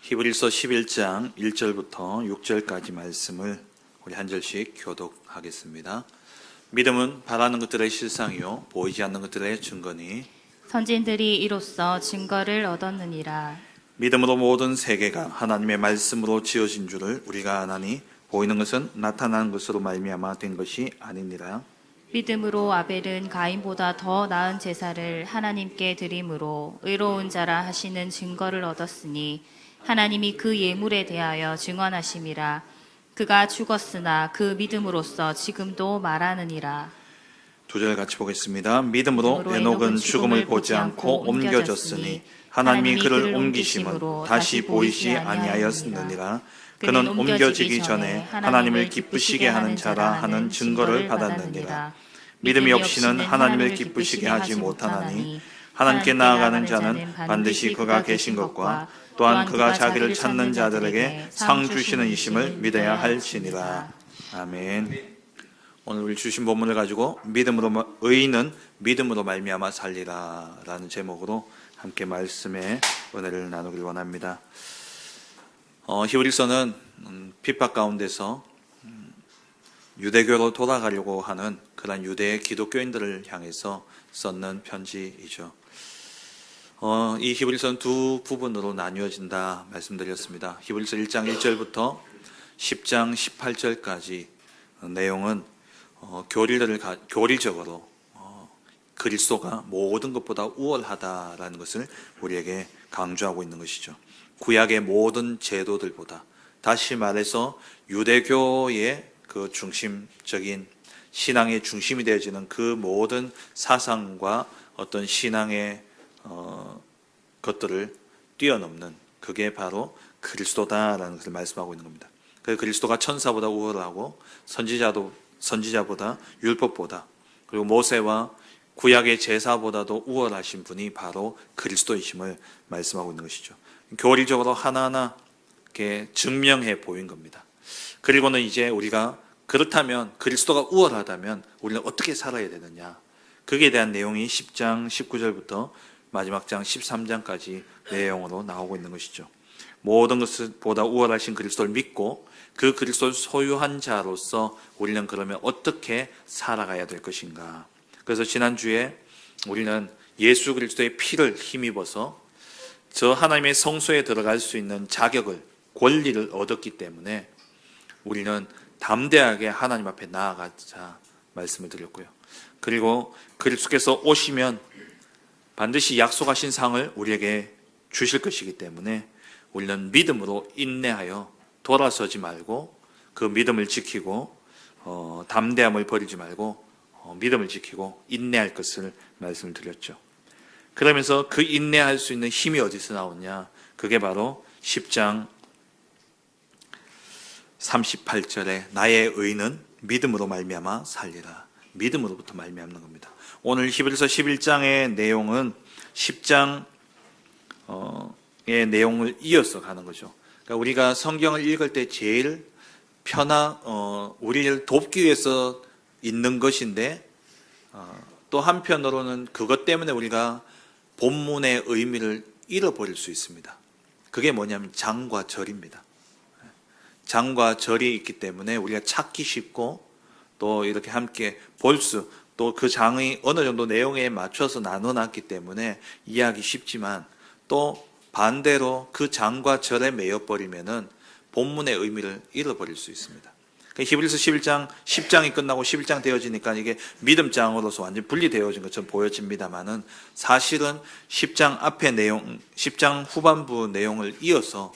히브리서 11장 1절부터 6절까지 말씀을 우리 한 절씩 교독하겠습니다. 믿음은 바라는 것들의 실상이요 보이지 않는 것들의 증거니 선진들이 이로써 증거를 얻었느니라. 믿음으로 모든 세계가 하나님의 말씀으로 지어진 줄을 우리가 아나니 보이는 것은 나타나는 것으로 말미암아 된 것이 아니니라. 믿음으로 아벨은 가인보다 더 나은 제사를 하나님께 드림으로 의로운 자라 하시는 증거를 얻었으니 하나님이 그 예물에 대하여 증언하심이라. 그가 죽었으나 그 믿음으로써 지금도 말하느니라. 두 절 같이 보겠습니다. 믿음으로 에녹은 죽음을 보지 않고 옮겨졌으니 하나님이 그를 옮기심은 다시 보이지 아니하였느니라. 그는 옮겨지기 전에 하나님을 기쁘시게 하는 자라 하는 증거를 받았느니라. 믿음이 없이는 하나님을 기쁘시게 하지 못하나니 하나님께 나아가는 자는 반드시 그가 계신 것과 또한 그가 자기를 찾는 자들에게 상 주시는 이심을 믿어야 할지니라. 아멘. 오늘 우리 주신 본문을 가지고 의인은 믿음으로 말미암아 살리라 라는 제목으로 함께 말씀의 은혜를 나누길 원합니다. 히브리서는 핍박 가운데서 유대교로 돌아가려고 하는 그런 유대 기독교인들을 향해서 썼는 편지이죠. 이 히브리서는 두 부분으로 나뉘어진다 말씀드렸습니다. 히브리서 1장 1절부터 10장 18절까지 내용은 교리적으로 그리스도가 모든 것보다 우월하다라는 것을 우리에게 강조하고 있는 것이죠. 구약의 모든 제도들보다, 다시 말해서 유대교의 그 중심적인 신앙의 중심이 되어지는 그 모든 사상과 어떤 신앙의 것들을 뛰어넘는 그게 바로 그리스도다라는 것을 말씀하고 있는 겁니다. 그 그리스도가 천사보다 우월하고 선지자보다 율법보다 그리고 모세와 구약의 제사보다도 우월하신 분이 바로 그리스도이심을 말씀하고 있는 것이죠. 교리적으로 하나하나 이렇게 증명해 보인 겁니다. 그리고는 이제 우리가 그렇다면 그리스도가 우월하다면 우리는 어떻게 살아야 되느냐, 거기에 대한 내용이 10장 19절부터 마지막 장 13장까지 내용으로 나오고 있는 것이죠. 모든 것보다 우월하신 그리스도를 믿고 그 그리스도를 소유한 자로서 우리는 그러면 어떻게 살아가야 될 것인가. 그래서 지난주에 우리는 예수 그리스도의 피를 힘입어서 저 하나님의 성소에 들어갈 수 있는 자격을, 권리를 얻었기 때문에 우리는 담대하게 하나님 앞에 나아가자 말씀을 드렸고요. 그리고 그리스도께서 오시면 반드시 약속하신 상을 우리에게 주실 것이기 때문에 우리는 믿음으로 인내하여 돌아서지 말고 그 믿음을 지키고 담대함을 버리지 말고 믿음을 지키고 인내할 것을 말씀을 드렸죠. 그러면서 그 인내할 수 있는 힘이 어디서 나오냐, 그게 바로 10장 38절에 나의 의는 믿음으로 말미암아 살리라. 믿음으로부터 말미암는 겁니다. 오늘 히브리서 11장의 내용은 10장의 내용을 이어서 가는 거죠. 그러니까 우리가 성경을 읽을 때 제일 우리를 돕기 위해서 있는 것인데 또 한편으로는 그것 때문에 우리가 본문의 의미를 잃어버릴 수 있습니다. 그게 뭐냐면 장과 절입니다. 장과 절이 있기 때문에 우리가 찾기 쉽고 또 이렇게 함께 또 그 장이 어느 정도 내용에 맞춰서 나눠놨기 때문에 이해하기 쉽지만 또 반대로 그 장과 절에 매여버리면은 본문의 의미를 잃어버릴 수 있습니다. 히브리서 11장 10장이 끝나고 11장 되어지니까 이게 믿음장으로서 완전히 분리되어진 것처럼 보여집니다만은 사실은 10장 앞의 내용, 10장 후반부 내용을 이어서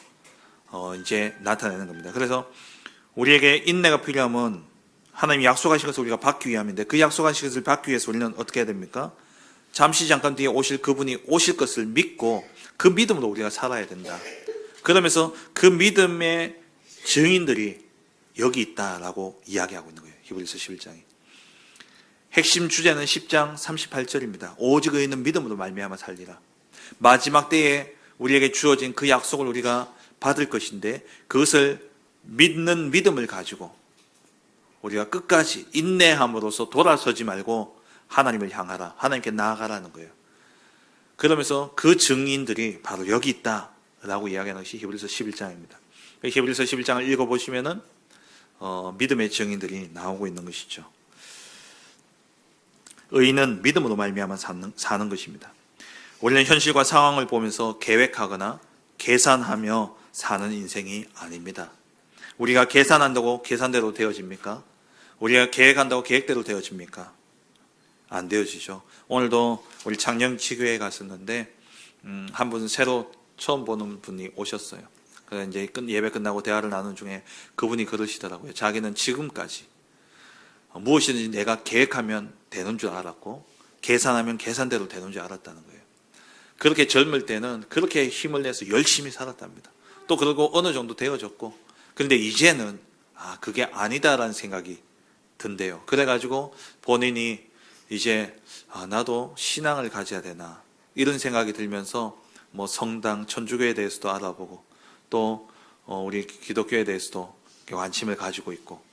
이제 나타내는 겁니다. 그래서 우리에게 인내가 필요하면 하나님이 약속하신 것을 우리가 받기 위함인데 그 약속하신 것을 받기 위해서 우리는 어떻게 해야 됩니까? 잠시 잠깐 뒤에 오실 그분이 오실 것을 믿고 그 믿음으로 우리가 살아야 된다. 그러면서 그 믿음의 증인들이 여기 있다라고 이야기하고 있는 거예요. 히브리서 11장이. 핵심 주제는 10장 38절입니다. 오직 의인은 믿음으로 말미암아 살리라. 마지막 때에 우리에게 주어진 그 약속을 우리가 받을 것인데 그것을 믿는 믿음을 가지고 우리가 끝까지 인내함으로써 돌아서지 말고 하나님을 향하라, 하나님께 나아가라는 거예요. 그러면서 그 증인들이 바로 여기 있다 라고 이야기하는 것이 히브리서 11장입니다. 히브리서 11장을 읽어보시면은 믿음의 증인들이 나오고 있는 것이죠. 의인은 믿음으로 말미암아 사는 것입니다. 우리는 현실과 상황을 보면서 계획하거나 계산하며 사는 인생이 아닙니다. 우리가 계산한다고 계산대로 되어집니까? 우리가 계획한다고 계획대로 되어집니까? 안 되어지죠. 오늘도 우리 창녕지교회에 갔었는데 한 분 새로 처음 보는 분이 오셨어요. 그래서 이제 예배 끝나고 대화를 나눈 중에 그분이 그러시더라고요. 자기는 지금까지 무엇이든지 내가 계획하면 되는 줄 알았고 계산하면 계산대로 되는 줄 알았다는 거예요. 그렇게 젊을 때는 그렇게 힘을 내서 열심히 살았답니다. 또 그러고 어느 정도 되어졌고, 그런데 이제는 그게 아니다라는 생각이 든대요. 그래가지고 본인이 이제 나도 신앙을 가져야 되나 이런 생각이 들면서 뭐 성당, 천주교에 대해서도 알아보고 또 우리 기독교에 대해서도 관심을 가지고 있고,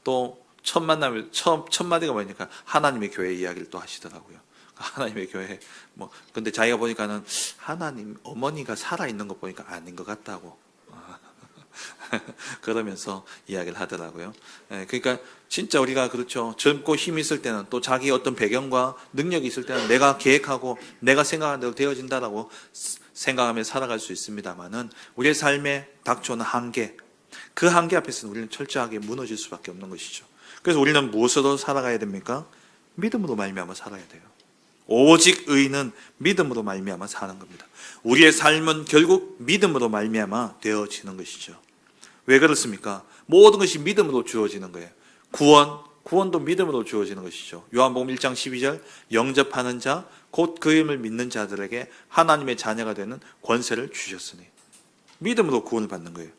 또 첫 만남에 첫 마디가 뭐니까 하나님의 교회 이야기를 또 하시더라고요. 하나님의 교회 근데 자기가 보니까는 하나님 어머니가 살아 있는 것 보니까 아닌 것 같다고 그러면서 이야기를 하더라고요. 그러니까 진짜 우리가 그렇죠. 젊고 힘이 있을 때는 또 자기 어떤 배경과 능력이 있을 때는 내가 계획하고 내가 생각한 대로 되어진다라고 생각하며 살아갈 수 있습니다만은 우리의 삶에 닥쳐오는 한계, 그 한계 앞에서는 우리는 철저하게 무너질 수밖에 없는 것이죠. 그래서 우리는 무엇으로 살아가야 됩니까? 믿음으로 말미암아 살아야 돼요. 오직 의인은 믿음으로 말미암아 사는 겁니다. 우리의 삶은 결국 믿음으로 말미암아 되어지는 것이죠. 왜 그렇습니까? 모든 것이 믿음으로 주어지는 거예요. 구원도 믿음으로 주어지는 것이죠. 요한복음 1장 12절 영접하는 자 곧 그 이름을 믿는 자들에게 하나님의 자녀가 되는 권세를 주셨으니, 믿음으로 구원을 받는 거예요.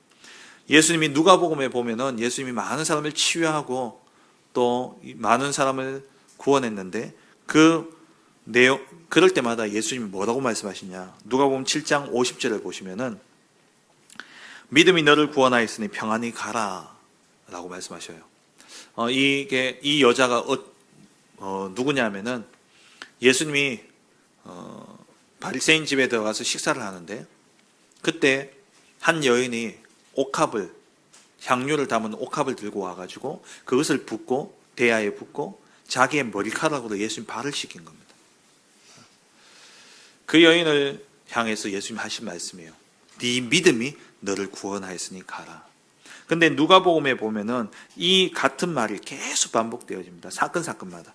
예수님이 누가복음에 보면은 예수님이 많은 사람을 치유하고 또 많은 사람을 구원했는데 그럴 때마다 예수님이 뭐라고 말씀하시냐? 누가복음 7장 50절을 보시면은 믿음이 너를 구원하였으니 평안히 가라 라고 말씀하셔요. 이 여자가 누구냐면은 예수님이 바리새인 집에 들어가서 식사를 하는데 그때 한 여인이 향유를 담은 옥합을 들고 와가지고 그것을 붓고 대야에 붓고 자기의 머리카락으로 예수님 발을 씻긴 겁니다. 그 여인을 향해서 예수님 하신 말씀이에요. 네 믿음이 너를 구원하였으니 가라. 근데 누가복음에 보면은 이 같은 말이 계속 반복되어집니다. 사건마다.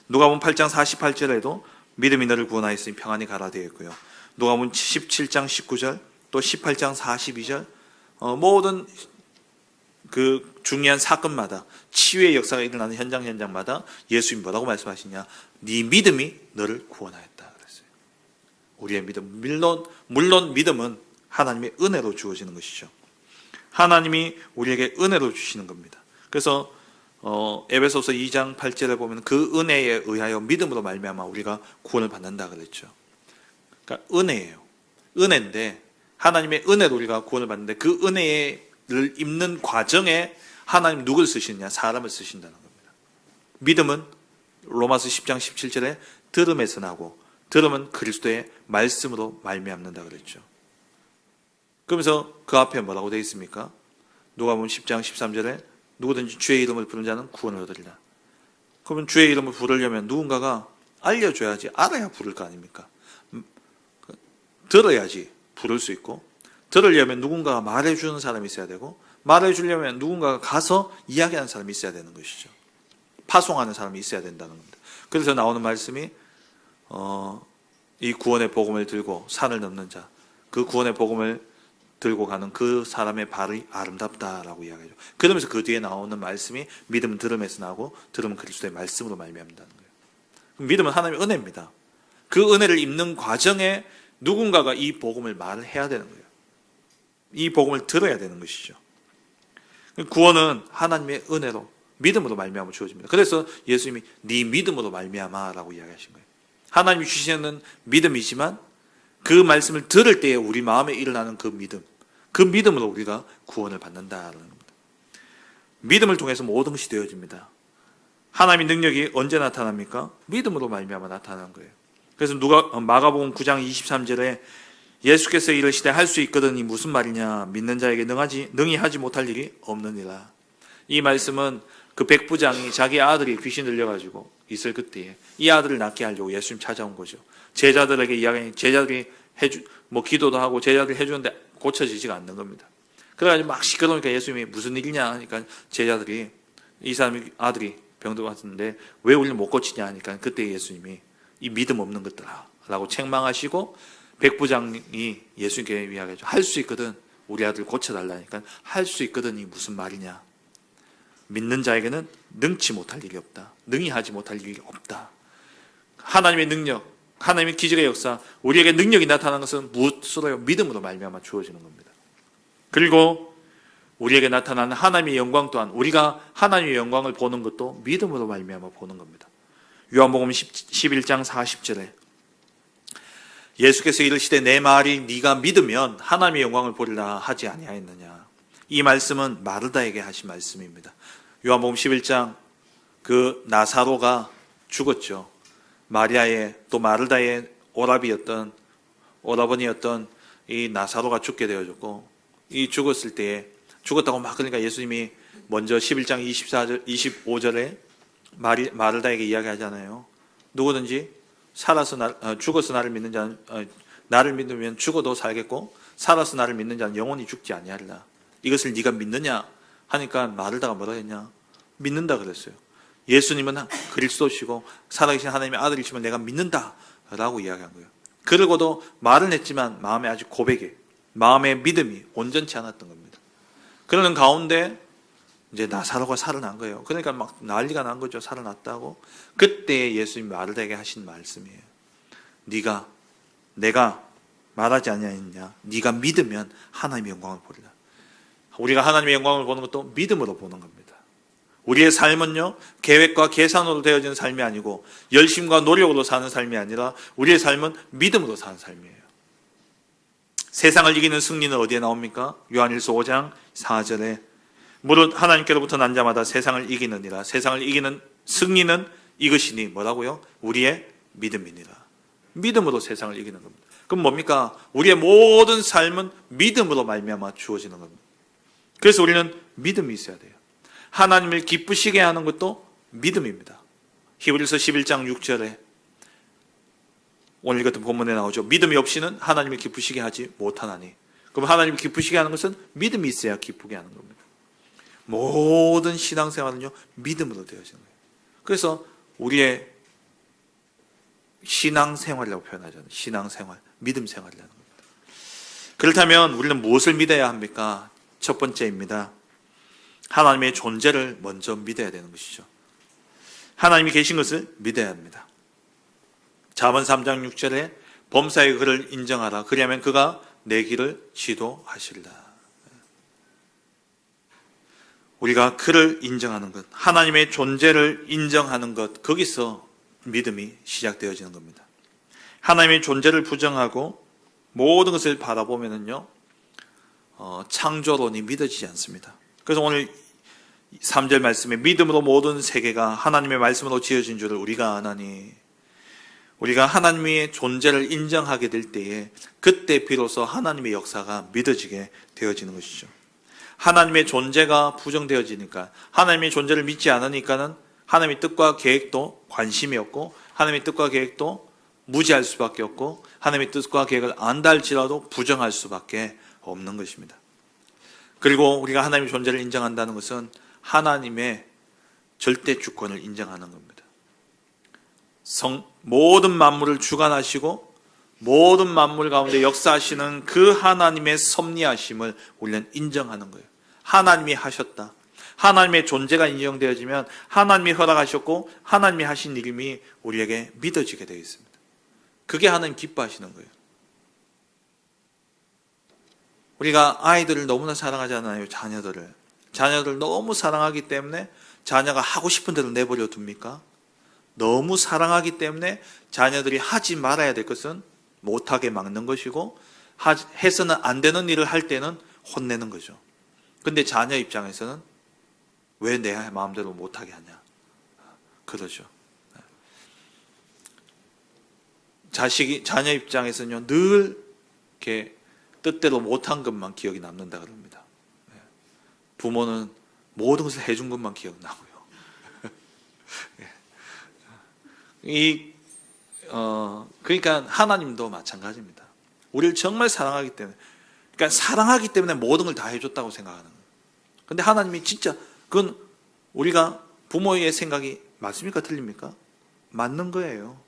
누가복음 8장 48절에도 믿음이 너를 구원하였으니 평안히 가라 되어 있고요. 누가복음 17장 19절 또 18장 42절 모든 그 중요한 사건마다 치유의 역사가 일어나는 현장마다 예수님이 뭐라고 말씀하시냐? 네 믿음이 너를 구원하였다 그랬어요. 우리의 믿음, 물론 믿음은 하나님의 은혜로 주어지는 것이죠. 하나님이 우리에게 은혜로 주시는 겁니다. 그래서 에베소서 2장 8절에 보면 그 은혜에 의하여 믿음으로 말미암아 우리가 구원을 받는다 그랬죠. 그러니까 은혜예요. 은혜인데 하나님의 은혜로 우리가 구원을 받는데 그 은혜를 입는 과정에 하나님 누구를 쓰시느냐? 사람을 쓰신다는 겁니다. 믿음은 로마서 10장 17절에 들음에서 나고 들음은 그리스도의 말씀으로 말미암는다 그랬죠. 그러면서 그 앞에 뭐라고 되어 있습니까? 누가복음 10장 13절에 누구든지 주의 이름을 부르는 자는 구원을 얻으리라. 그러면 주의 이름을 부르려면 누군가가 알려줘야지, 알아야 부를 거 아닙니까? 들어야지 부를 수 있고, 들으려면 누군가가 말해주는 사람이 있어야 되고, 말해주려면 누군가가 가서 이야기하는 사람이 있어야 되는 것이죠. 파송하는 사람이 있어야 된다는 겁니다. 그래서 나오는 말씀이 이 구원의 복음을 들고 산을 넘는 자, 그 구원의 복음을 들고 가는 그 사람의 발이 아름답다라고 이야기하죠. 그러면서 그 뒤에 나오는 말씀이 믿음은 들음에서 나고 들음은 그리스도의 말씀으로 말미암는다는 거예요. 믿음은 하나님의 은혜입니다. 그 은혜를 입는 과정에 누군가가 이 복음을 말을 해야 되는 거예요. 이 복음을 들어야 되는 것이죠. 구원은 하나님의 은혜로 믿음으로 말미암아 주어집니다. 그래서 예수님이 네 믿음으로 말미암아라고 이야기하신 거예요. 하나님이 주시는 믿음이지만 그 말씀을 들을 때에 우리 마음에 일어나는 그 믿음으로 우리가 구원을 받는다라는 겁니다. 믿음을 통해서 모든 것이 되어집니다. 하나님의 능력이 언제 나타납니까? 믿음으로 말미암아 나타나는 거예요. 그래서 마가복음 9장 23절에 예수께서 이르시되 할 수 있거든이 무슨 말이냐? 믿는 자에게 능히 하지 못할 일이 없느니라. 이 말씀은 그 백부장이 자기 아들이 귀신 들려가지고 있을 그때에 이 아들을 낫게 하려고 예수님 찾아온 거죠. 제자들에게 이야기하니 제자들이 기도도 하고 제자들이 해주는데 고쳐지지가 않는 겁니다. 그래가지고 막 시끄러우니까 예수님이 무슨 일이냐 하니까 제자들이 이 사람이 아들이 병들어 왔는데 왜 우리를 못 고치냐 하니까 그때 예수님이 이 믿음 없는 것들아 라고 책망하시고 백부장이 예수님께 이야기하죠. 할 수 있거든 우리 아들 고쳐달라니까 할 수 있거든이 무슨 말이냐. 믿는 자에게는 능치 못할 일이 없다. 능히 하지 못할 일이 없다. 하나님의 능력, 하나님의 기적의 역사, 우리에게 능력이 나타나는 것은 무엇으로요? 믿음으로 말미암아 주어지는 겁니다. 그리고 우리에게 나타나는 하나님의 영광 또한 우리가 하나님의 영광을 보는 것도 믿음으로 말미암아 보는 겁니다. 요한복음 11장 40절에 예수께서 이르시되 내 말이 네가 믿으면 하나님의 영광을 보리라 하지 아니하였느냐. 이 말씀은 마르다에게 하신 말씀입니다. 요한복음 11장 그 나사로가 죽었죠. 마리아의 또 마르다의 오라버니였던 이 나사로가 죽게 되어졌고 이 죽었을 때에 죽었다고 막 그러니까 예수님이 먼저 11장 25절에 마르다에게 이야기하잖아요. 누구든지 죽어서 나를 믿는 자는 나를 믿으면 죽어도 살겠고 살아서 나를 믿는 자는 영원히 죽지 아니하리라. 이것을 네가 믿느냐 하니까 마르다가 뭐라 했냐? 믿는다 그랬어요. 예수님은 그리스도시고 살아계신 하나님의 아들이시면 내가 믿는다 라고 이야기한 거예요. 그러고도 말은 했지만 마음에 아직 고백이 마음의 믿음이 온전치 않았던 겁니다. 그러는 가운데 이제 나사로가 살아난 거예요. 그러니까 막 난리가 난 거죠. 살아났다고. 그때 예수님이 마르다에게 하신 말씀이에요. 내가 말하지 아니하였냐? 네가 믿으면 하나님의 영광을 보리라. 우리가 하나님의 영광을 보는 것도 믿음으로 보는 겁니다. 우리의 삶은요, 계획과 계산으로 되어지는 삶이 아니고 열심과 노력으로 사는 삶이 아니라 우리의 삶은 믿음으로 사는 삶이에요. 세상을 이기는 승리는 어디에 나옵니까? 요한일서 5장 4절에 무릇 하나님께로부터 난 자마다 세상을 이기느니라. 세상을 이기는 승리는 이것이니 뭐라고요? 우리의 믿음이니라. 믿음으로 세상을 이기는 겁니다. 그럼 뭡니까? 우리의 모든 삶은 믿음으로 말미암아 주어지는 겁니다. 그래서 우리는 믿음이 있어야 돼요. 하나님을 기쁘시게 하는 것도 믿음입니다. 히브리서 11장 6절에 오늘 같은 본문에 나오죠. 믿음이 없이는 하나님을 기쁘시게 하지 못하나니. 그럼 하나님을 기쁘시게 하는 것은 믿음이 있어야 기쁘게 하는 겁니다. 모든 신앙생활은요, 믿음으로 되어지는 거예요. 그래서 우리의 신앙생활이라고 표현하잖아요. 신앙생활, 믿음생활이라는 겁니다. 그렇다면 우리는 무엇을 믿어야 합니까? 첫 번째입니다. 하나님의 존재를 먼저 믿어야 되는 것이죠. 하나님이 계신 것을 믿어야 합니다. 잠언 3장 6절에 범사의 그를 인정하라. 그리하면 그가 내 길을 지도하시리라. 우리가 그를 인정하는 것, 하나님의 존재를 인정하는 것, 거기서 믿음이 시작되어지는 겁니다. 하나님의 존재를 부정하고 모든 것을 바라보면은요, 창조론이 믿어지지 않습니다. 그래서 오늘 3절 말씀에 믿음으로 모든 세계가 하나님의 말씀으로 지어진 줄을 우리가 아나니, 우리가 하나님의 존재를 인정하게 될 때에 그때 비로소 하나님의 역사가 믿어지게 되어지는 것이죠. 하나님의 존재가 부정되어지니까, 하나님의 존재를 믿지 않으니까는 하나님의 뜻과 계획도 관심이 없고 하나님의 뜻과 계획도 무지할 수밖에 없고 하나님의 뜻과 계획을 안다 할지라도 부정할 수밖에 없는 것입니다. 그리고 우리가 하나님의 존재를 인정한다는 것은 하나님의 절대 주권을 인정하는 겁니다. 모든 만물을 주관하시고 모든 만물 가운데 역사하시는 그 하나님의 섭리하심을 우리는 인정하는 거예요. 하나님이 하셨다. 하나님의 존재가 인정되어지면 하나님이 허락하셨고 하나님이 하신 일임이 우리에게 믿어지게 되어 있습니다. 그게 하나님 기뻐하시는 거예요. 우리가 아이들을 너무나 사랑하잖아요. 자녀들을 너무 사랑하기 때문에 자녀가 하고 싶은 대로 내버려 둡니까? 너무 사랑하기 때문에 자녀들이 하지 말아야 될 것은 못하게 막는 것이고 해서는 안 되는 일을 할 때는 혼내는 거죠. 근데 자녀 입장에서는 왜 내 마음대로 못하게 하냐, 그러죠. 자녀 입장에서는요, 늘 이렇게 뜻대로 못한 것만 기억이 남는다 그럽니다. 부모는 모든 것을 해준 것만 기억나고요. 그러니까 하나님도 마찬가지입니다. 우리를 정말 사랑하기 때문에, 그러니까 사랑하기 때문에 모든 걸 다 해줬다고 생각하는 거예요. 근데 하나님이 진짜 그건 우리가 부모의 생각이 맞습니까? 틀립니까? 맞는 거예요.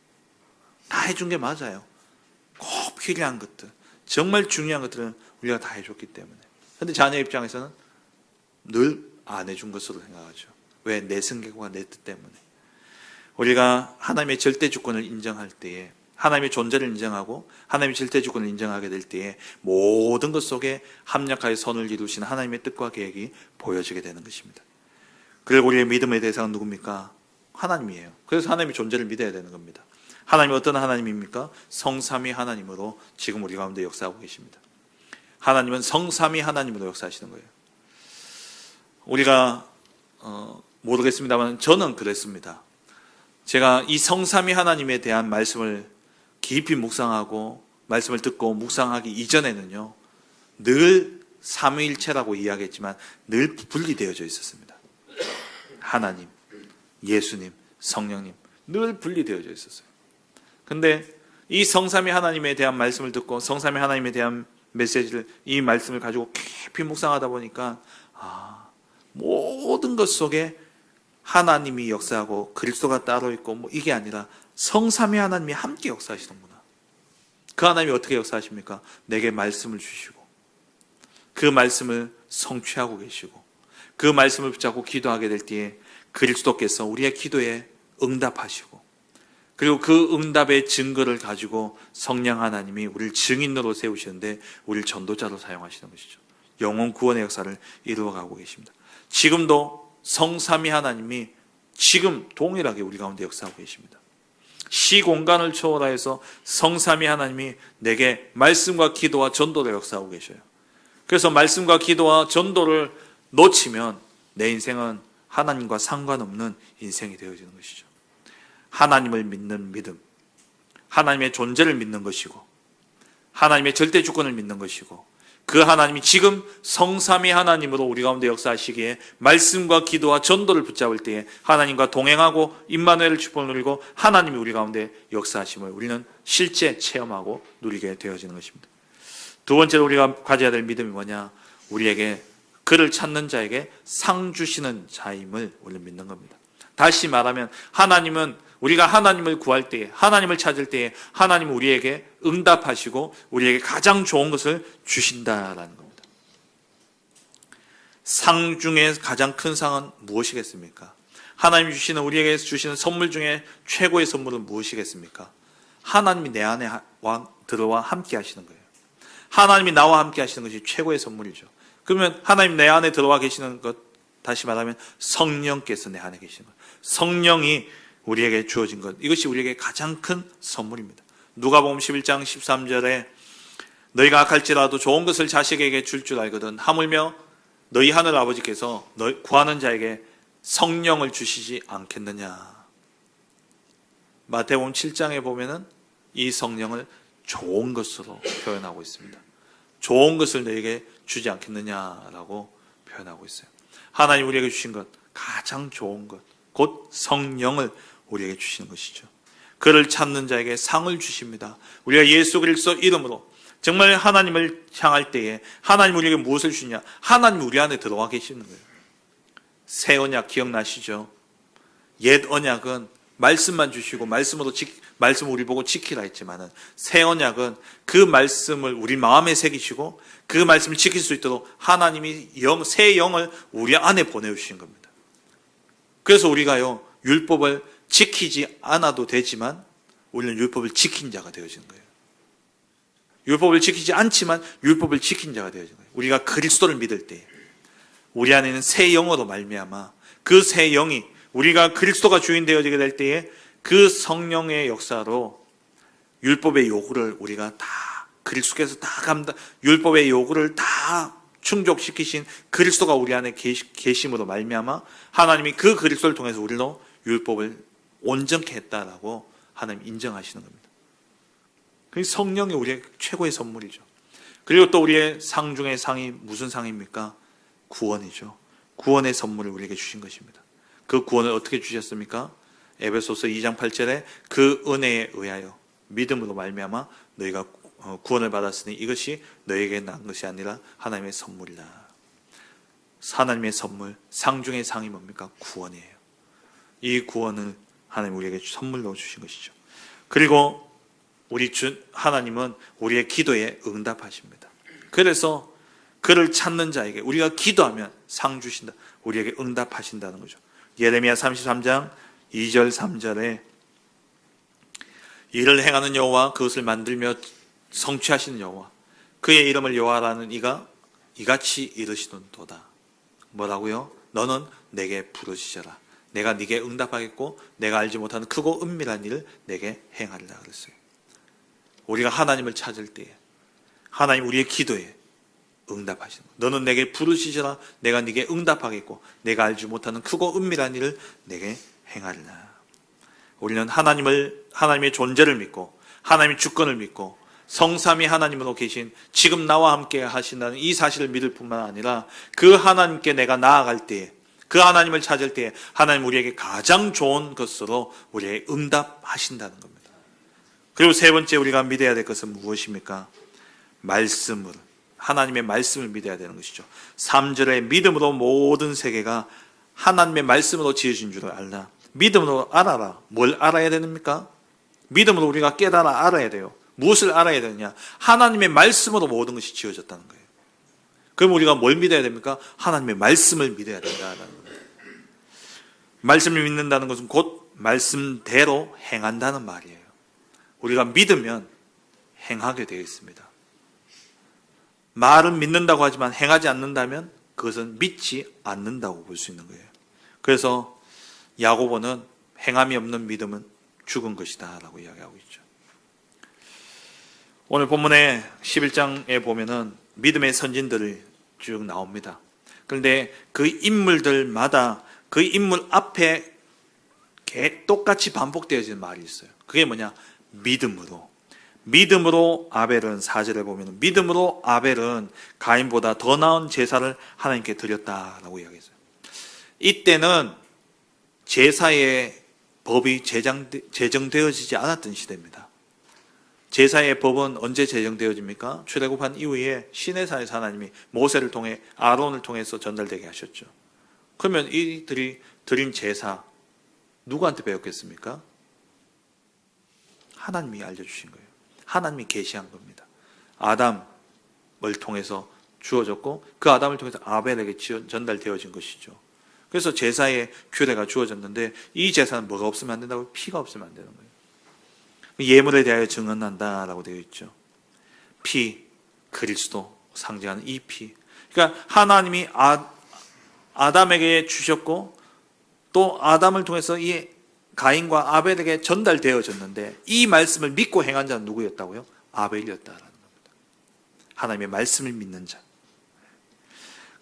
다 해준 게 맞아요. 꼭 필요한 것들, 정말 중요한 것들은 우리가 다 해줬기 때문에. 근데 자녀 입장에서는 늘 안 해준 것으로 생각하죠. 왜? 내 성격과 내 뜻 때문에. 우리가 하나님의 절대 주권을 인정할 때에, 하나님의 존재를 인정하고 하나님의 절대 주권을 인정하게 될 때에 모든 것 속에 합력하여 선을 이루신 하나님의 뜻과 계획이 보여지게 되는 것입니다. 그리고 우리의 믿음의 대상은 누굽니까? 하나님이에요. 그래서 하나님의 존재를 믿어야 되는 겁니다. 하나님은 어떤 하나님입니까? 성삼위 하나님으로 지금 우리 가운데 역사하고 계십니다. 하나님은 성삼위 하나님으로 역사하시는 거예요. 우리가 모르겠습니다만 저는 그랬습니다. 제가 이 성삼위 하나님에 대한 말씀을 깊이 묵상하고 말씀을 듣고 묵상하기 이전에는요, 늘 삼위일체라고 이야기했지만 늘 분리되어져 있었습니다. 하나님, 예수님, 성령님 늘 분리되어져 있었어요. 근데 이 성삼위 하나님에 대한 말씀을 듣고 성삼위 하나님에 대한 메시지를, 이 말씀을 가지고 깊이 묵상하다 보니까 모든 것 속에 하나님이 역사하고 그리스도가 따로 있고 뭐 이게 아니라 성삼위 하나님이 함께 역사하시는구나. 그 하나님이 어떻게 역사하십니까? 내게 말씀을 주시고 그 말씀을 성취하고 계시고 그 말씀을 붙잡고 기도하게 될 때에 그리스도께서 우리의 기도에 응답하시고, 그리고 그 응답의 증거를 가지고 성령 하나님이 우리를 증인으로 세우시는데 우리를 전도자로 사용하시는 것이죠. 영혼 구원의 역사를 이루어가고 계십니다. 지금도 성삼위 하나님이 지금 동일하게 우리 가운데 역사하고 계십니다. 시공간을 초월하여서 성삼위 하나님이 내게 말씀과 기도와 전도를 역사하고 계셔요. 그래서 말씀과 기도와 전도를 놓치면 내 인생은 하나님과 상관없는 인생이 되어지는 것이죠. 하나님을 믿는 믿음, 하나님의 존재를 믿는 것이고 하나님의 절대 주권을 믿는 것이고, 그 하나님이 지금 성삼위 하나님으로 우리 가운데 역사하시기에 말씀과 기도와 전도를 붙잡을 때에 하나님과 동행하고 임마누엘을 축복을 누리고 하나님이 우리 가운데 역사하심을 우리는 실제 체험하고 누리게 되어지는 것입니다. 두 번째로 우리가 가져야 될 믿음이 뭐냐? 우리에게 그를 찾는 자에게 상 주시는 자임을 우리는 믿는 겁니다. 다시 말하면 하나님은 우리가 하나님을 구할 때에, 하나님을 찾을 때에 하나님은 우리에게 응답하시고 우리에게 가장 좋은 것을 주신다라는 겁니다. 상 중에 가장 큰 상은 무엇이겠습니까? 하나님이 주시는, 우리에게 주시는 선물 중에 최고의 선물은 무엇이겠습니까? 하나님이 내 안에 들어와 함께 하시는 거예요. 하나님이 나와 함께 하시는 것이 최고의 선물이죠. 그러면 하나님 내 안에 들어와 계시는 것, 다시 말하면 성령께서 내 안에 계시는 것, 성령이 우리에게 주어진 것, 이것이 우리에게 가장 큰 선물입니다. 누가복음 11장 13절에 너희가 악할지라도 좋은 것을 자식에게 줄 줄 알거든 하물며 너희 하늘 아버지께서 너희 구하는 자에게 성령을 주시지 않겠느냐. 마태복음 7장에 보면은 이 성령을 좋은 것으로 표현하고 있습니다. 좋은 것을 너에게 주지 않겠느냐라고 표현하고 있어요. 하나님 우리에게 주신 것, 가장 좋은 것, 곧 성령을 우리에게 주시는 것이죠. 그를 찾는 자에게 상을 주십니다. 우리가 예수 그리스도 이름으로 정말 하나님을 향할 때에 하나님 우리에게 무엇을 주냐? 하나님 우리 안에 들어와 계시는 거예요. 새 언약 기억나시죠? 옛 언약은 말씀만 주시고 말씀을 우리 보고 지키라 했지만은 새 언약은 그 말씀을 우리 마음에 새기시고 그 말씀을 지킬 수 있도록 하나님이 새 영을 우리 안에 보내주신 겁니다. 그래서 우리가요, 율법을 지키지 않아도 되지만 우리는 율법을 지킨 자가 되어지는 거예요. 율법을 지키지 않지만 율법을 지킨 자가 되어지는 거예요. 우리가 그리스도를 믿을 때 우리 안에는 새 영으로 말미암아 그 새 영이, 우리가 그리스도가 주인 되어지게 될 때에 그 성령의 역사로 율법의 요구를 우리가 다 그리스도께서 율법의 요구를 다 충족시키신 그리스도가 우리 안에 계심으로 말미암아 하나님이 그 그리스도를 통해서 우리로 율법을 온전케 했다라고 하나님 인정하시는 겁니다. 그 성령이 우리의 최고의 선물이죠. 그리고 또 우리의 상 중의 상이 무슨 상입니까? 구원이죠. 구원의 선물을 우리에게 주신 것입니다. 그 구원을 어떻게 주셨습니까? 에베소서 2장 8절에 그 은혜에 의하여 믿음으로 말미암아 너희가 구원을 받았으니 이것이 너희에게 난 것이 아니라 하나님의 선물이다. 하나님의 선물, 상 중의 상이 뭡니까? 구원이에요. 이 구원을 하나님 우리에게 선물로 주신 것이죠. 그리고 하나님은 우리의 기도에 응답하십니다. 그래서 그를 찾는 자에게 우리가 기도하면 상 주신다. 우리에게 응답하신다는 거죠. 예레미야 33장 2절 3절에 이를 행하는 여호와 그것을 만들며 성취하시는 여호와 그의 이름을 여호와라는 이가 이같이 이르시는도다. 뭐라고요? 너는 내게 부르짖어라. 내가 네게 응답하겠고 내가 알지 못하는 크고 은밀한 일을 내게 행하리라 그랬어요. 우리가 하나님을 찾을 때에 하나님 우리의 기도에 응답하시는 거예요. 너는 내게 부르짖어라. 내가 네게 응답하겠고 내가 알지 못하는 크고 은밀한 일을 내게 행하리라. 우리는 하나님의 존재를 믿고 하나님의 주권을 믿고 성삼위 하나님으로 계신 지금 나와 함께 하신다는 이 사실을 믿을 뿐만 아니라 그 하나님께 내가 나아갈 때에 그 하나님을 찾을 때에 하나님 우리에게 가장 좋은 것으로 우리에게 응답하신다는 겁니다. 그리고 세 번째 우리가 믿어야 될 것은 무엇입니까? 말씀을, 하나님의 말씀을 믿어야 되는 것이죠. 3절에 믿음으로 모든 세계가 하나님의 말씀으로 지어진 줄을 알라. 믿음으로 알아라. 뭘 알아야 됩니까? 믿음으로 우리가 깨달아 알아야 돼요. 무엇을 알아야 되느냐? 하나님의 말씀으로 모든 것이 지어졌다는 거예요. 그럼 우리가 뭘 믿어야 됩니까? 하나님의 말씀을 믿어야 된다는 겁니다. 말씀을 믿는다는 것은 곧 말씀대로 행한다는 말이에요. 우리가 믿으면 행하게 되어 있습니다. 말은 믿는다고 하지만 행하지 않는다면 그것은 믿지 않는다고 볼 수 있는 거예요. 그래서 야고보는 행함이 없는 믿음은 죽은 것이다 라고 이야기하고 있죠. 오늘 본문의 11장에 보면은 믿음의 선진들이 쭉 나옵니다. 그런데 그 인물들마다 그 인물 앞에 똑같이 반복되어지는 말이 있어요. 그게 뭐냐? 믿음으로 아벨은 4절에 보면 믿음으로 아벨은 가인보다 더 나은 제사를 하나님께 드렸다라고 이야기했어요. 이때는 제사의 법이 제정되어지지 않았던 시대입니다. 제사의 법은 언제 제정되어집니까? 출애굽한 이후에 시내산에서 하나님이 모세를 통해 아론을 통해서 전달되게 하셨죠. 그러면 이들이 드린 제사 누구한테 배웠겠습니까? 하나님이 알려주신 거예요. 하나님이 계시한 겁니다. 아담을 통해서 주어졌고 그 아담을 통해서 아벨에게 전달되어진 것이죠. 그래서 제사의 규례가 주어졌는데 이 제사는 뭐가 없으면 안 된다고? 피가 없으면 안 되는 거예요. 예물에 대하여 증언한다라고 되어 있죠. 피, 그리스도 상징하는 이 피. 그러니까 하나님이 아담에게 주셨고 또 아담을 통해서 이 가인과 아벨에게 전달되어졌는데 이 말씀을 믿고 행한 자는 누구였다고요? 아벨이었다라는 겁니다. 하나님의 말씀을 믿는 자.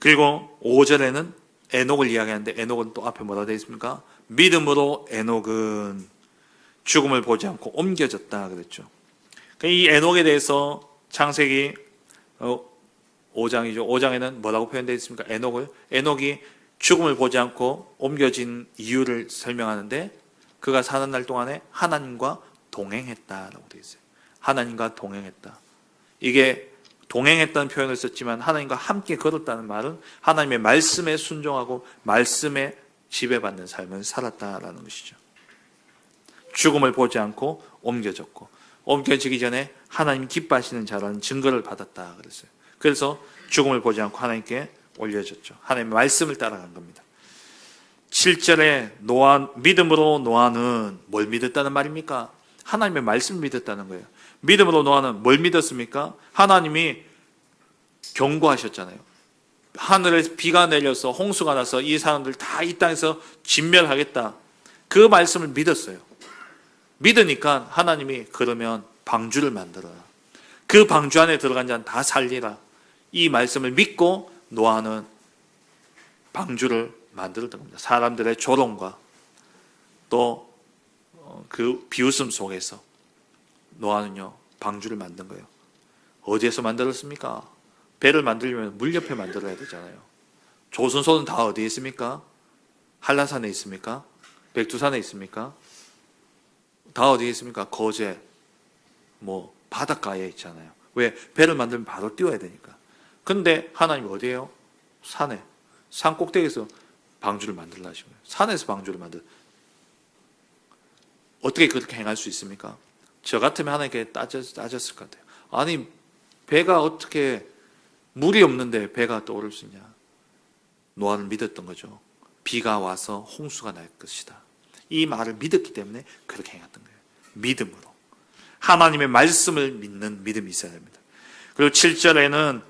그리고 5절에는 에녹을 이야기하는데 에녹은 또 앞에 뭐라 되어 있습니까? 믿음으로 에녹은 죽음을 보지 않고 옮겨졌다 그랬죠. 이 에녹에 대해서 창세기 5장이죠. 5장에는 뭐라고 표현되어 있습니까? 에녹이 죽음을 보지 않고 옮겨진 이유를 설명하는데 그가 사는 날 동안에 하나님과 동행했다라고 되어 있어요. 하나님과 동행했다. 이게 동행했다는 표현을 썼지만 하나님과 함께 걸었다는 말은 하나님의 말씀에 순종하고 말씀에 지배받는 삶을 살았다라는 것이죠. 죽음을 보지 않고 옮겨졌고 옮겨지기 전에 하나님 기뻐하시는 자라는 증거를 받았다 그랬어요. 그래서 죽음을 보지 않고 하나님께 올려졌죠. 하나님의 말씀을 따라간 겁니다. 7절에 믿음으로 노아는 뭘 믿었다는 말입니까? 하나님의 말씀을 믿었다는 거예요. 믿음으로 노아는 뭘 믿었습니까? 하나님이 경고하셨잖아요. 하늘에서 비가 내려서 홍수가 나서 이 사람들 다 이 땅에서 진멸하겠다. 그 말씀을 믿었어요. 믿으니까 하나님이 그러면 방주를 만들어라. 그 방주 안에 들어간 자는 다 살리라. 이 말씀을 믿고 노아는 방주를 만들었던 겁니다. 사람들의 조롱과 또 그 비웃음 속에서 노아는요 방주를 만든 거예요. 어디에서 만들었습니까? 배를 만들려면 물 옆에 만들어야 되잖아요. 조선소는 다 어디에 있습니까? 한라산에 있습니까? 백두산에 있습니까? 다 어디에 있습니까? 거제, 바닷가에 있잖아요. 왜? 배를 만들면 바로 띄워야 되니까. 근데 하나님 어디에요? 산에. 산 꼭대기에서 방주를 만들라 하신 거예요. 산에서 방주를 만들. 어떻게 그렇게 행할 수 있습니까? 저 같으면 하나님께 따졌을 것 같아요. 아니, 배가 어떻게 물이 없는데 배가 떠오를 수 있냐? 노아를 믿었던 거죠. 비가 와서 홍수가 날 것이다. 이 말을 믿었기 때문에 그렇게 행했던 거예요. 믿음으로. 하나님의 말씀을 믿는 믿음이 있어야 됩니다. 그리고 7절에는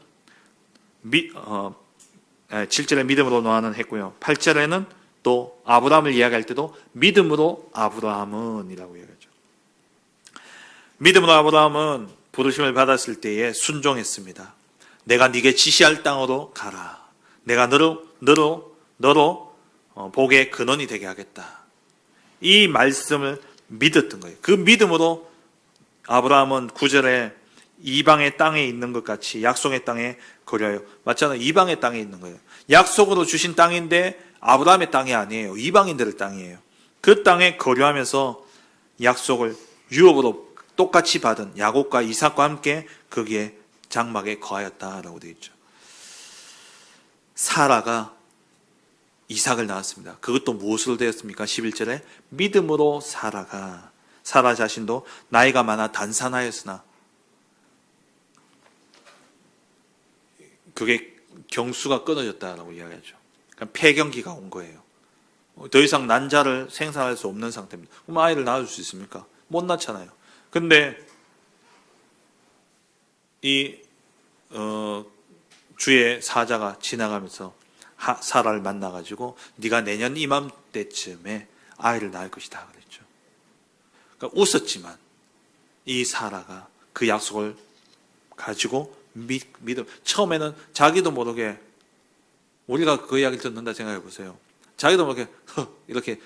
7절에 믿음으로 노아는 했고요. 8절에는 또 아브라함을 이야기할 때도 믿음으로 아브라함은 이라고 이야기하죠. 믿음으로 아브라함은 부르심을 받았을 때에 순종했습니다. 내가 네게 지시할 땅으로 가라. 내가 너로 복의 근원이 되게 하겠다. 이 말씀을 믿었던 거예요. 그 믿음으로 아브라함은 9절에 이방의 땅에 있는 것 같이 약속의 땅에 거려요. 맞잖아요. 이방의 땅에 있는 거예요. 약속으로 주신 땅인데 아브라함의 땅이 아니에요. 이방인들의 땅이에요. 그 땅에 거류하면서 약속을 유업으로 똑같이 받은 야곱과 이삭과 함께 거기에 장막에 거하였다라고 되어 있죠. 사라가 이삭을 낳았습니다. 그것도 무엇으로 되었습니까? 11절에 믿음으로 사라 자신도 나이가 많아 단산하였으나 그게 경수가 끊어졌다라고 이야기하죠. 그러니까 폐경기가 온 거예요. 더 이상 난자를 생산할 수 없는 상태입니다. 그럼 아이를 낳을 수 있습니까? 못 낳잖아요. 근데 주의 사자가 지나가면서 사라를 만나가지고 네가 내년 이맘때쯤에 아이를 낳을 것이다 그랬죠. 그러니까 웃었지만 이 사라가 그 약속을 가지고 믿음. 처음에는 자기도 모르게 우리가 그 이야기를 듣는다 생각해 보세요. 자기도 모르게 이렇게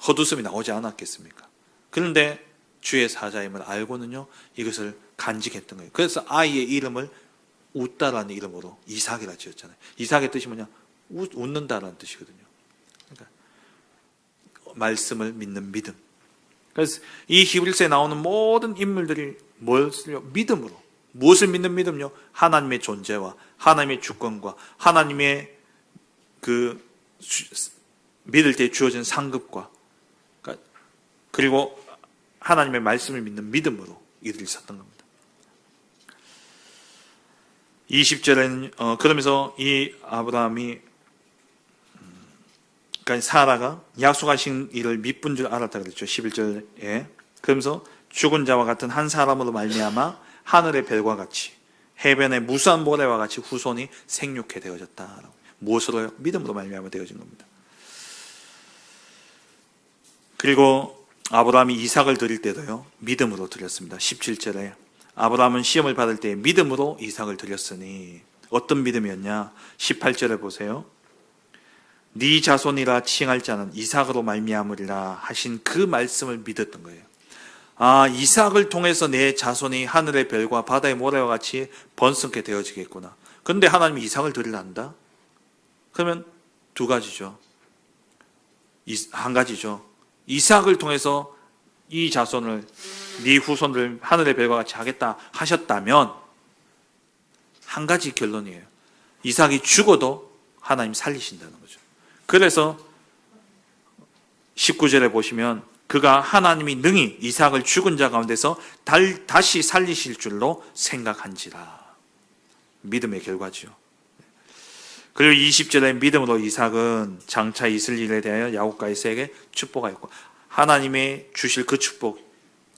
헛웃음이 나오지 않았겠습니까? 그런데 주의 사자임을 알고는요 이것을 간직했던 거예요. 그래서 아이의 이름을 웃다라는 이름으로 이삭이라 지었잖아요. 이삭의 뜻이 뭐냐? 웃는다라는 뜻이거든요. 그러니까 말씀을 믿는 믿음. 그래서 이 히브리서에 나오는 모든 인물들이 믿음으로. 무엇을 믿는 믿음요? 하나님의 존재와 하나님의 주권과 하나님의 믿을 때 주어진 상급과 그리고 하나님의 말씀을 믿는 믿음으로 이들이 있었던 겁니다. 20절에는 그러면서 이 아브라함이 그러니까 사라가 약속하신 일을 믿은 줄 알았다 그랬죠. 11절에 그러면서 죽은 자와 같은 한 사람으로 말미암아 하늘의 별과 같이 해변의 무수한 모래와 같이 후손이 생육해 되어졌다. 무엇으로요? 믿음으로 말미암아 되어진 겁니다. 그리고 아브라함이 이삭을 드릴 때도요 믿음으로 드렸습니다. 17절에 아브라함은 시험을 받을 때 믿음으로 이삭을 드렸으니 어떤 믿음이었냐? 18절에 보세요. 네 자손이라 칭할 자는 이삭으로 말미암으리라 하신 그 말씀을 믿었던 거예요. 아, 이삭을 통해서 내 자손이 하늘의 별과 바다의 모래와 같이 번성케 되어지겠구나. 그런데 하나님이 이삭을 드리려 한다? 그러면 두 가지죠. 한 가지죠. 이삭을 통해서 이 자손을 네 후손들 하늘의 별과 같이 하겠다 하셨다면 한 가지 결론이에요. 이삭이 죽어도 하나님 살리신다는 거죠. 그래서 19절에 보시면 그가 하나님이 능히 이삭을 죽은 자 가운데서 다시 살리실 줄로 생각한지라. 믿음의 결과지요. 그리고 20절에 믿음으로 이삭은 장차 있을 일에 대하여 야곱과 에사에게 축복하였고 하나님의 주실 그 축복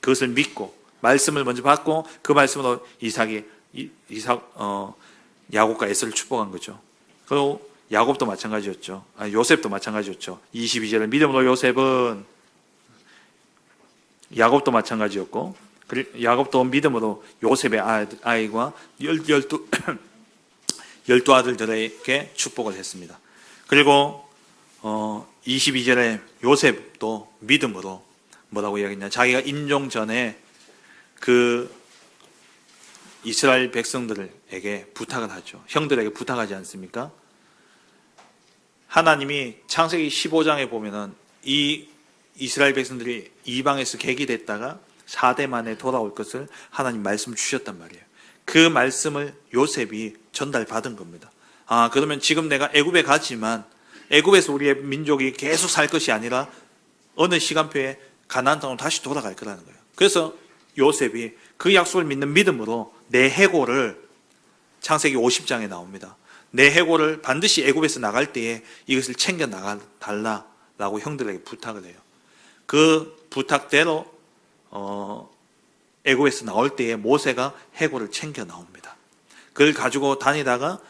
그것을 믿고 말씀을 먼저 받고 그 말씀으로 야곱과 에사를 축복한 거죠. 그리고 야곱도 마찬가지였죠. 요셉도 마찬가지였죠. 22절에 믿음으로 요셉은 야곱도 마찬가지였고 야곱도 믿음으로 요셉의 아이와 12 아들들에게 축복을 했습니다. 그리고 22절에 요셉도 믿음으로 뭐라고 이야기했냐? 자기가 임종 전에 그 이스라엘 백성들에게 부탁을 하죠. 형들에게 부탁하지 않습니까? 하나님이 창세기 15장에 보면은 이 이스라엘 백성들이 이방에서 객이됐다가 4대 만에 돌아올 것을 하나님 말씀 주셨단 말이에요. 그 말씀을 요셉이 전달받은 겁니다. 아, 그러면 지금 내가 애굽에 가지만 애굽에서 우리의 민족이 계속 살 것이 아니라 어느 시간표에 가나안 땅으로 다시 돌아갈 거라는 거예요. 그래서 요셉이 그 약속을 믿는 믿음으로 내 해골을 창세기 50장에 나옵니다. 내 해골을 반드시 애굽에서 나갈 때에 이것을 챙겨 나가 달라라고 형들에게 부탁을 해요. 그 부탁대로 애굽에서 나올 때에 모세가 해골을 챙겨 나옵니다. 그걸 가지고 다니다가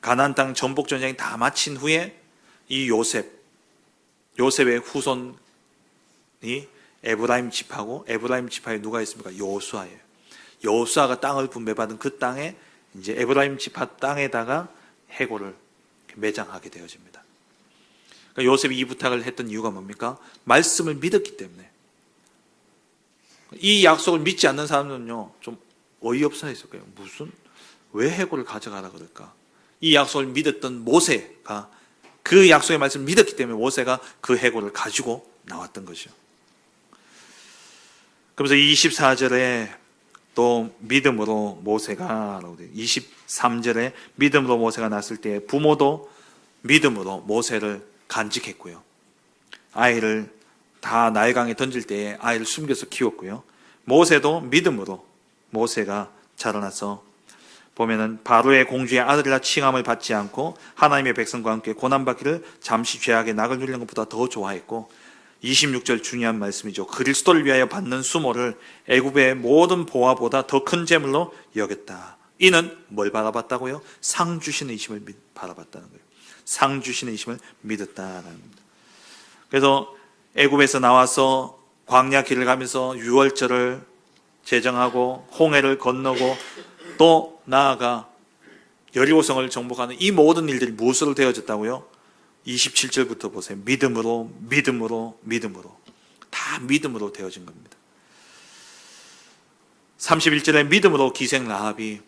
가나안 땅 전복 전쟁이 다 마친 후에 이 요셉의 후손이 에브라임 지파고, 에브라임 지파에 누가 있습니까? 여호수아예요. 여호수아가 땅을 분배받은 그 땅에 이제 에브라임 지파 땅에다가 해골을 매장하게 되어집니다. 그러니까 요셉이 이 부탁을 했던 이유가 뭡니까? 말씀을 믿었기 때문에. 이 약속을 믿지 않는 사람들은요, 좀 어이없어 했을 거예요. 왜 해골을 가져가라 그럴까? 이 약속을 믿었던 모세가 그 약속의 말씀을 믿었기 때문에 모세가 그 해골을 가지고 나왔던 것이죠. 그래서 24절에 또 믿음으로 모세가 23절에 믿음으로 모세가 났을 때 부모도 믿음으로 모세를 간직했고요. 아이를 다 나일강에 던질 때에 아이를 숨겨서 키웠고요. 모세도 믿음으로 모세가 자라나서 보면은 바로의 공주의 아들이라 칭함을 받지 않고 하나님의 백성과 함께 고난받기를 잠시 죄악의 낙을 누리는 것보다 더 좋아했고 26절 중요한 말씀이죠. 그리스도를 위하여 받는 수모를 애굽의 모든 보화보다 더 큰 재물로 여겼다. 이는 뭘 바라봤다고요? 상 주시는 이심을 바라봤다는 거예요. 상 주시는 이심을 믿었다라는 겁니다. 그래서 애굽에서 나와서 광야 길을 가면서 유월절을 제정하고 홍해를 건너고 또 나아가 여리고성을 정복하는 이 모든 일들이 무엇으로 되어졌다고요? 27절부터 보세요. 믿음으로 다 믿음으로 되어진 겁니다. 31절에 믿음으로 기생 라합이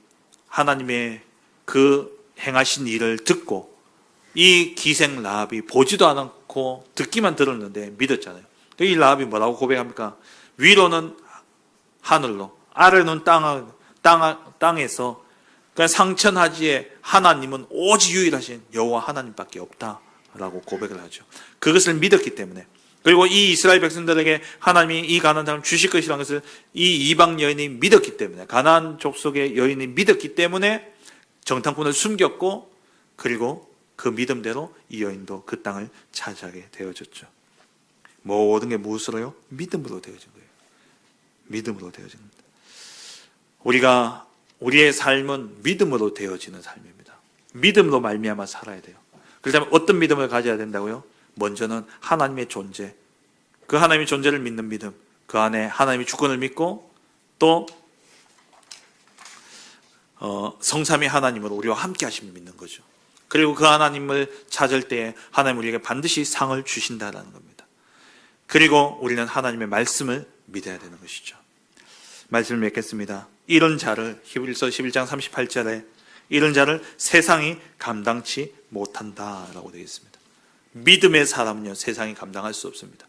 하나님의 그 행하신 일을 듣고 이 기생 라합이 보지도 않았고 듣기만 들었는데 믿었잖아요. 이 라합이 뭐라고 고백합니까? 위로는 하늘로, 아래는 땅에서 그러니까 상천하지에 하나님은 오직 유일하신 여호와 하나님밖에 없다라고 고백을 하죠. 그것을 믿었기 때문에. 그리고 이 이스라엘 백성들에게 하나님이 이 가나안 땅을 주실 것이라는 것을 이 이방 여인이 믿었기 때문에, 가나안 족속의 여인이 믿었기 때문에 정탐꾼을 숨겼고, 그리고 그 믿음대로 이 여인도 그 땅을 차지하게 되어졌죠. 모든 게 무엇으로요? 믿음으로 되어진 거예요. 믿음으로 되어진 겁니다. 우리의 삶은 믿음으로 되어지는 삶입니다. 믿음으로 말미암아 살아야 돼요. 그렇다면 어떤 믿음을 가져야 된다고요? 먼저는 하나님의 존재, 그 하나님의 존재를 믿는 믿음, 그 안에 하나님의 주권을 믿고 또 성삼위 하나님으로 우리와 함께 하심을 믿는 거죠. 그리고 그 하나님을 찾을 때에 하나님 우리에게 반드시 상을 주신다라는 겁니다. 그리고 우리는 하나님의 말씀을 믿어야 되는 것이죠. 말씀을 맺겠습니다. 이런 자를 히브리서 11장 38절에 이런 자를 세상이 감당치 못한다라고 되어 있습니다. 믿음의 사람은요, 세상이 감당할 수 없습니다.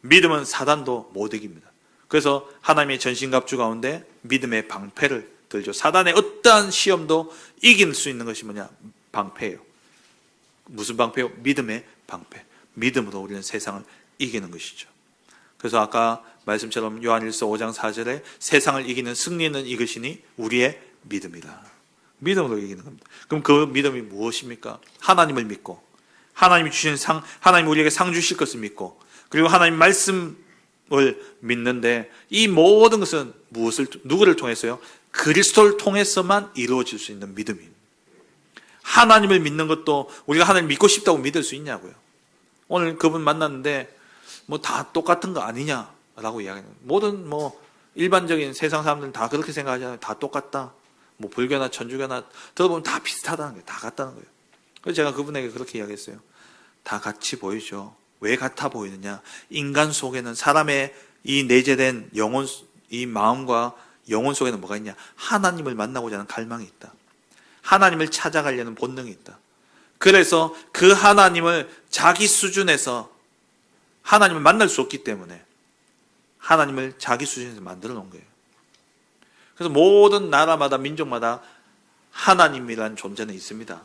믿음은 사단도 못 이깁니다. 그래서 하나님의 전신갑주 가운데 믿음의 방패를 들죠. 사단의 어떠한 시험도 이길 수 있는 것이 뭐냐? 방패예요. 무슨 방패요? 믿음의 방패. 믿음으로 우리는 세상을 이기는 것이죠. 그래서 아까 말씀처럼 요한일서 5장 4절에 세상을 이기는 승리는 이것이니 우리의 믿음이라. 믿음으로 이기는 겁니다. 그럼 그 믿음이 무엇입니까? 하나님을 믿고, 하나님이 주신 상, 하나님 우리에게 상 주실 것을 믿고, 그리고 하나님 말씀을 믿는데 이 모든 것은 누구를 통해서요? 그리스도를 통해서만 이루어질 수 있는 믿음입니다. 하나님을 믿는 것도 우리가 하나님 믿고 싶다고 믿을 수 있냐고요. 오늘 그분 만났는데 뭐 다 똑같은 거 아니냐라고 이야기해요. 모든 일반적인 세상 사람들은 다 그렇게 생각하잖아요. 다 똑같다. 불교나 천주교나 들어보면 다 비슷하다는 거예요. 다 같다는 거예요. 그래서 제가 그분에게 그렇게 이야기했어요. 다 같이 보이죠. 왜 같아 보이느냐? 인간 속에는 사람의 이 내재된 영혼, 이 마음과 영혼 속에는 뭐가 있냐? 하나님을 만나고자 하는 갈망이 있다. 하나님을 찾아가려는 본능이 있다. 그래서 그 하나님을 자기 수준에서 하나님을 만날 수 없기 때문에 하나님을 자기 수준에서 만들어 놓은 거예요. 그래서 모든 나라마다 민족마다 하나님이라는 존재는 있습니다.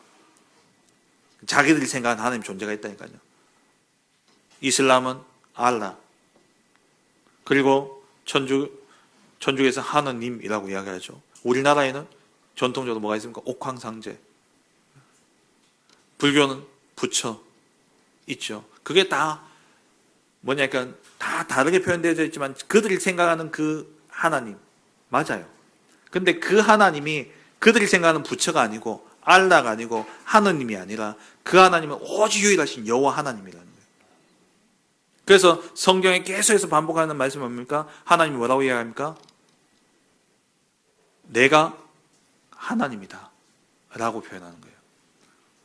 자기들이 생각하는 하나님 존재가 있다니까요. 이슬람은 알라, 그리고 천주교에서 하느님이라고 이야기하죠. 우리나라에는 전통적으로 뭐가 있습니까? 옥황상제. 불교는 부처 있죠. 그게 다 뭐냐니까 다 다르게 표현되어 있지만 그들이 생각하는 그 하나님 맞아요. 근데 그 하나님이 그들이 생각하는 부처가 아니고 알라가 아니고 하느님이 아니라 그 하나님은 오직 유일하신 여호와 하나님이라는 거예요. 그래서 성경에 계속해서 반복하는 말씀이 뭡니까? 하나님이 뭐라고 이야기합니까? 내가 하나님이다 라고 표현하는 거예요.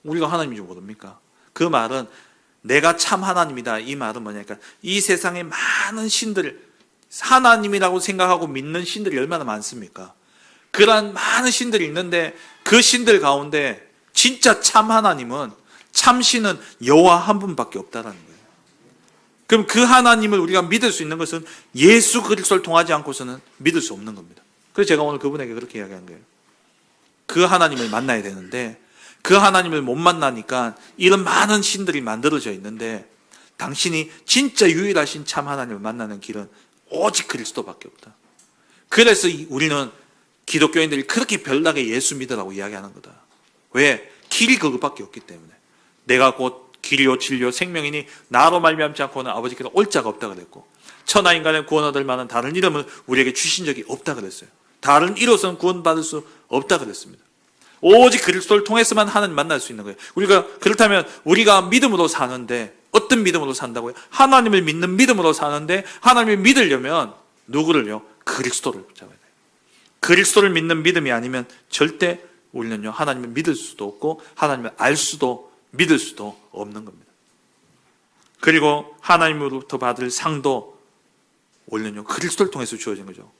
우리가 하나님인지 모릅니까? 그 말은 내가 참 하나님이다. 이 말은 뭐냐니까 이 세상에 많은 신들, 하나님이라고 생각하고 믿는 신들이 얼마나 많습니까? 그러한 많은 신들이 있는데 그 신들 가운데 진짜 참 하나님은, 참신은 여호와 한 분밖에 없다라는 거예요. 그럼 그 하나님을 우리가 믿을 수 있는 것은 예수 그리스도를 통하지 않고서는 믿을 수 없는 겁니다. 그래서 제가 오늘 그분에게 그렇게 이야기한 거예요. 그 하나님을 만나야 되는데 그 하나님을 못 만나니까 이런 많은 신들이 만들어져 있는데 당신이 진짜 유일하신 참 하나님을 만나는 길은 오직 그리스도밖에 없다. 그래서 우리는 기독교인들이 그렇게 별나게 예수 믿으라고 이야기하는 거다. 왜? 길이 그것밖에 없기 때문에. 내가 곧 길이요 진리요 생명이니 나로 말미암지 않고는 아버지께서 올 자가 없다 그랬고, 천하 인간의 구원 얻을 만한 다른 이름을 우리에게 주신 적이 없다 그랬어요. 다른 이로서는 구원받을 수 없다 그랬습니다. 오직 그리스도를 통해서만 하나님 만날 수 있는 거예요. 우리가 그렇다면 우리가 믿음으로 사는데 어떤 믿음으로 산다고요? 하나님을 믿는 믿음으로 사는데 하나님을 믿으려면 누구를요? 그리스도를 붙잡아야 돼요. 그리스도를 믿는 믿음이 아니면 절대 우리는요 하나님을 믿을 수도 없고 하나님을 알 수도 믿을 수도 없는 겁니다. 그리고 하나님으로부터 받을 상도 우리는요 그리스도를 통해서 주어진 거죠.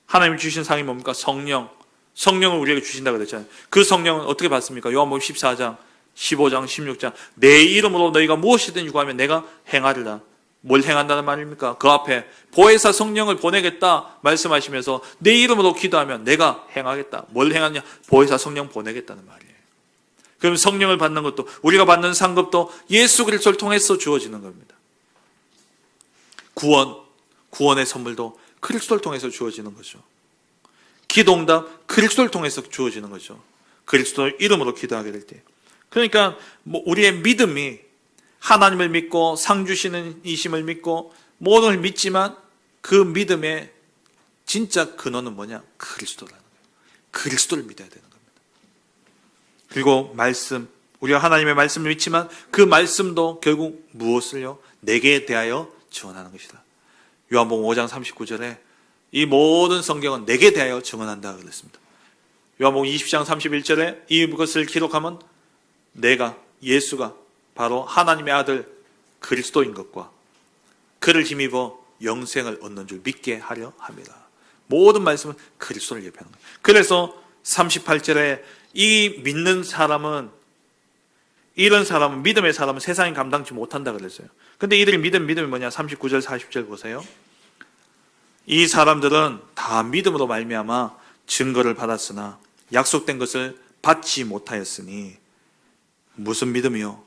하나님이 주신 상이 뭡니까? 성령. 성령을 우리에게 주신다고 그랬잖아요. 그 성령은 어떻게 받습니까? 요한복음 14장, 15장, 16장. 내 이름으로 너희가 무엇이든 요구하면 내가 행하리라. 뭘 행한다는 말입니까? 그 앞에 보혜사 성령을 보내겠다 말씀하시면서 내 이름으로 기도하면 내가 행하겠다. 뭘 행하냐? 보혜사 성령 보내겠다는 말이에요. 그럼 성령을 받는 것도, 우리가 받는 상급도 예수 그리스도를 통해서 주어지는 겁니다. 구원의 선물도 그리스도를 통해서 주어지는 거죠. 기도응답 그리스도를 통해서 주어지는 거죠. 그리스도의 이름으로 기도하게 될 때. 그러니까 우리의 믿음이 하나님을 믿고 상 주시는 이심을 믿고 모든 걸 믿지만 그 믿음의 진짜 근원은 뭐냐? 그리스도라는 거예요. 그리스도를 믿어야 되는 겁니다. 그리고 말씀, 우리가 하나님의 말씀을 믿지만 그 말씀도 결국 무엇을요? 내게 대하여 증언하는 것이다. 요한복음 5장 39절에 이 모든 성경은 내게 대하여 증언한다 그랬습니다. 요한복음 20장 31절에 이것을 기록하면 내가, 예수가 바로 하나님의 아들 그리스도인 것과 그를 힘입어 영생을 얻는 줄 믿게 하려 합니다. 모든 말씀은 그리스도를 예표하는 거예요. 그래서 38절에 이 믿는 사람은, 이런 사람은, 믿음의 사람은 세상이 감당치 못한다 그랬어요. 근데 이들이 믿음이 뭐냐? 39절 40절 보세요. 이 사람들은 다 믿음으로 말미암아 증거를 받았으나 약속된 것을 받지 못하였으니, 무슨 믿음이요?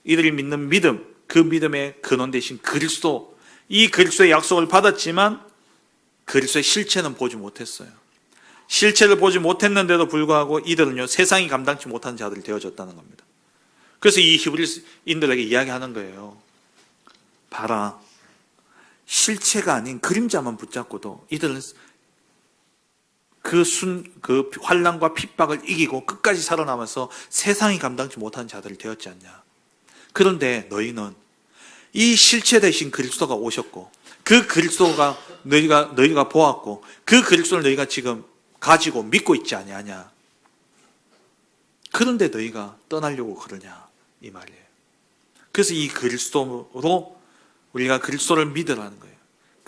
이들이 믿는 믿음, 그 믿음의 근원 대신 그리스도, 이 그리스도의 약속을 받았지만 그리스도의 실체는 보지 못했어요. 실체를 보지 못했는데도 불구하고 이들은요 세상이 감당치 못하는 자들이 되어졌다는 겁니다. 그래서 이 히브리인들에게 이야기하는 거예요. 봐라, 실체가 아닌 그림자만 붙잡고도 이들은 그 환난과 핍박을 이기고 끝까지 살아남아서 세상이 감당치 못하는 자들이 되었지 않냐. 그런데 너희는 이 실체 대신 그리스도가 오셨고 그 그리스도가 너희가 보았고 그 그리스도를 너희가 지금 가지고 믿고 있지 아니하냐. 그런데 너희가 떠나려고 그러냐 이 말이에요. 그래서 이 그리스도로 우리가 그리스도를 믿으라는 거예요.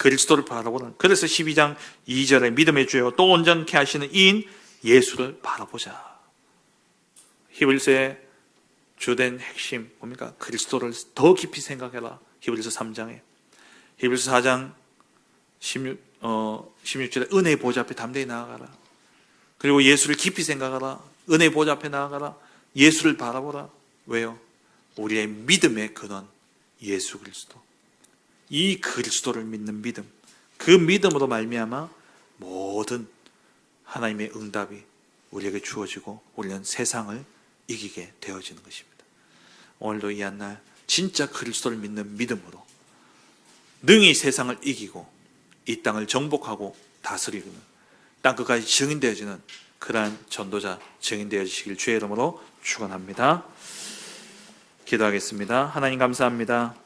그리스도를 바라보는, 그래서 12장 2절에 믿음의 주요 또 온전케 하시는 이인 예수를 바라보자. 히브리서의 주된 핵심 뭡니까? 그리스도를 더 깊이 생각해라. 히브리서 3장에, 히브리서 4장 16절에 은혜의 보좌 앞에 담대히 나아가라. 그리고 예수를 깊이 생각하라. 은혜의 보좌 앞에 나아가라. 예수를 바라보라. 왜요? 우리의 믿음의 근원 예수 그리스도. 이 그리스도를 믿는 믿음, 그 믿음으로 말미암아 모든 하나님의 응답이 우리에게 주어지고 우리는 세상을 이기게 되어지는 것입니다. 오늘도 이 한날 진짜 그리스도를 믿는 믿음으로 능히 세상을 이기고 이 땅을 정복하고 다스리는 땅 끝까지 증인되어지는 그러한 전도자 증인되어지시길 주의 이름으로 축원합니다. 기도하겠습니다. 하나님 감사합니다.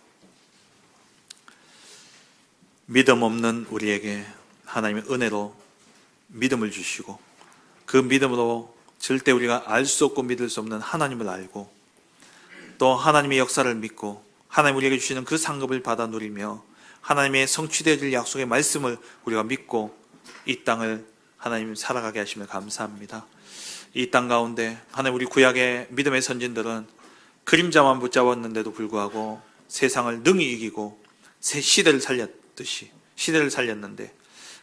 믿음 없는 우리에게 하나님의 은혜로 믿음을 주시고 그 믿음으로 절대 우리가 알 수 없고 믿을 수 없는 하나님을 알고 또 하나님의 역사를 믿고 하나님 우리에게 주시는 그 상급을 받아 누리며 하나님의 성취되어질 약속의 말씀을 우리가 믿고 이 땅을 하나님 살아가게 하시며 감사합니다. 이 땅 가운데 하나님 우리 구약의 믿음의 선진들은 그림자만 붙잡았는데도 불구하고 세상을 능히 이기고 새 시대를 살렸듯이 시대를 살렸는데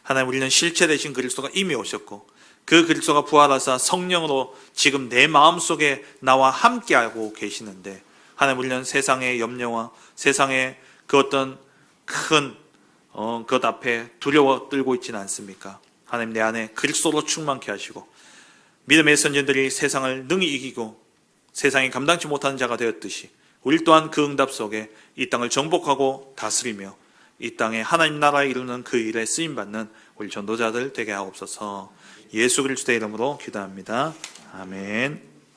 하나님 우리는 실체 되신 그리스도가 이미 오셨고 그 그리스도가 부활하사 성령으로 지금 내 마음속에 나와 함께하고 계시는데 하나님 우리는 세상의 염려와 세상의 그 어떤 큰 것 앞에 두려워 떨고 있지는 않습니까? 하나님 내 안에 그리스도로 충만케 하시고 믿음의 선진들이 세상을 능히 이기고 세상이 감당치 못하는 자가 되었듯이 우리 또한 그 응답 속에 이 땅을 정복하고 다스리며 이 땅에 하나님 나라에 이루는 그 일에 쓰임받는 우리 전도자들 되게 하옵소서. 예수 그리스도의 이름으로 기도합니다. 아멘.